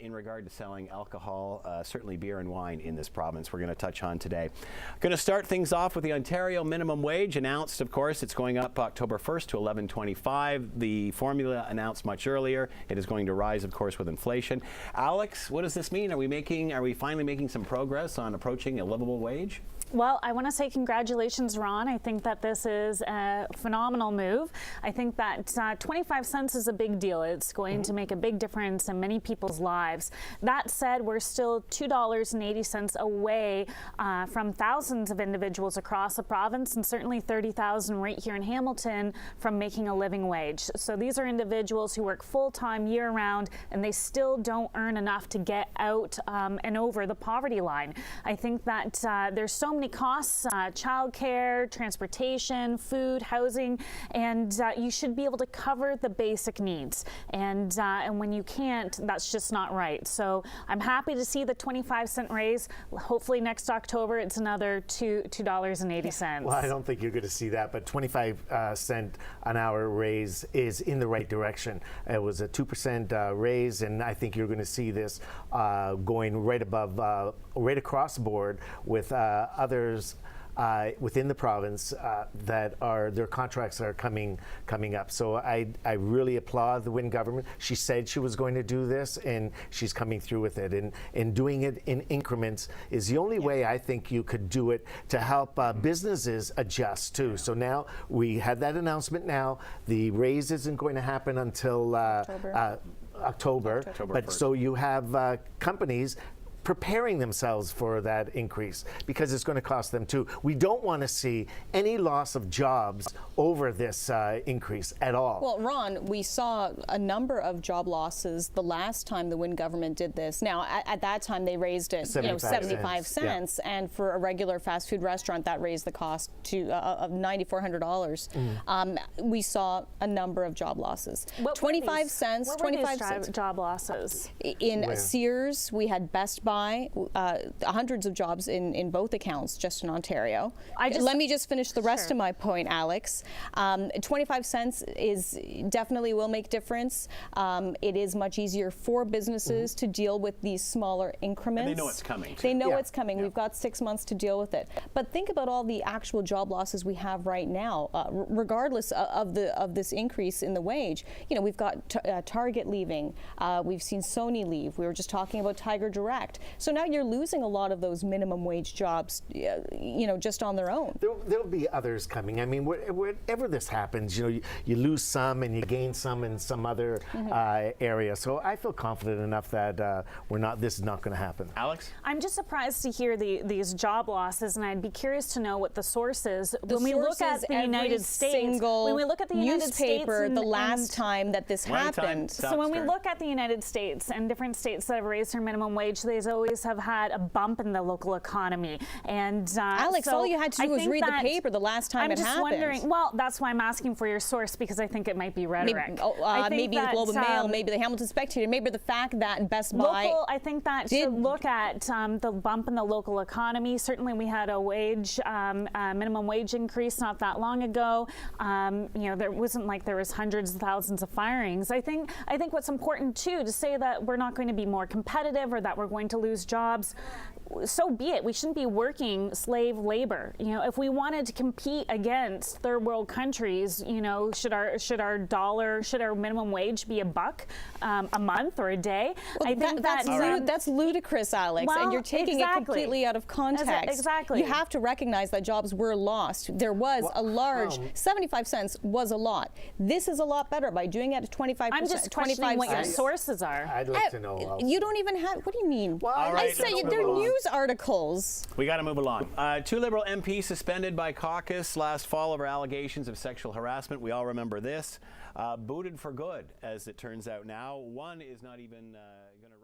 in regard to selling alcohol, certainly beer and wine in this province, we're going to touch on today. Going to start things off with the Ontario minimum wage announced. Of course, it's going up October 1st to $11.25. The formula announced much earlier. It is going to rise, of course, with inflation. Alex, what does this mean? Are we finally making some progress on approaching a livable wage? Well, I want to say congratulations, Ron. I think that this is a phenomenal move. I think that 25 cents is a big deal. It's going to make a big difference in many people's lives. That said, we're still $2.80 away from thousands of individuals across the province, and certainly 30,000 right here in Hamilton, from making a living wage. So these are individuals who work full-time year-round, and they still don't earn enough to get out and over the poverty line. I think that there's so many costs, childcare, transportation, food, housing, and you should be able to cover the basic needs. And when you can't, that's just not right. So I'm happy to see the 25-cent raise. Hopefully next October it's another $2.80. Well, I don't think you're going to see that, but 25-cent an hour raise is in the right direction. It was a 2% raise, and I think you're going to see this going right above, right across the board with others within the province that their contracts are coming up. So I really applaud the Wynne government. She said she was going to do this, and she's coming through with it. And doing it in increments is the only way I think you could do it to help businesses adjust too. So now we had that announcement. Now the raise isn't going to happen until October. But 1st. So you have companies preparing themselves for that increase because it's going to cost them too. We don't want to see any loss of jobs over this increase at all. Well, Ron, we saw a number of job losses the last time the Wynne government did this. Now, at that time, they raised it 75 cents, yeah. And for a regular fast food restaurant, that raised the cost to of $9,400. We saw a number of job losses. 25 cents. 25 cents. Job losses. In Sears, we had Best Buy. Hundreds of jobs in both accounts just in Ontario. Let me just finish the rest of my point, Alex. 25 cents is definitely will make difference. It is much easier for businesses to deal with these smaller increments. And they know it's coming. They know it's coming. We've got 6 months to deal with it. But think about all the actual job losses we have right now, regardless of this increase in the wage. You know, we've got Target leaving. We've seen Sony leave. We were just talking about Tiger Direct. So now you're losing a lot of those minimum wage jobs, you know, just on their own. There'll be others coming. I mean, wherever this happens, you know, you lose some and you gain some in some other area. So I feel confident enough that this is not going to happen. Alex? I'm just surprised to hear these job losses, and I'd be curious to know what the source is. When we look at the United States, when we look at the United States, the last time that this happened. So when we look at the United States and different states that have raised their minimum wage, they always have had a bump in the local economy. And Alex, so all you had to do was read the paper the last time it happened. I'm just wondering. Well, that's why I'm asking for your source, because I think it might be rhetoric. Maybe the Globe and Mail, maybe the Hamilton Spectator, maybe the fact that Best Buy. I think that should look at the bump in the local economy. Certainly, we had a minimum wage increase not that long ago. You know, there wasn't like there was hundreds of thousands of firings. I think what's important too, to say that we're not going to be more competitive or that we're going to lose jobs, so be it. We shouldn't be working slave labor. You know, if we wanted to compete against third world countries, you know, should our minimum wage be $1 a month or a day? Well, I think that's ludicrous, Alex, and you're taking it completely out of context. Exactly. You have to recognize that jobs were lost. There was a large 75 cents was a lot. This is a lot better by doing it at 25%. I'm just questioning what your sources are. I'd like to know. You don't even have. What do you mean? Well, I say they're news articles. We got to move along. 2 Liberal MPs suspended by caucus last fall over allegations of sexual harassment. We all remember this. Booted for good, as it turns out now. One is not even going to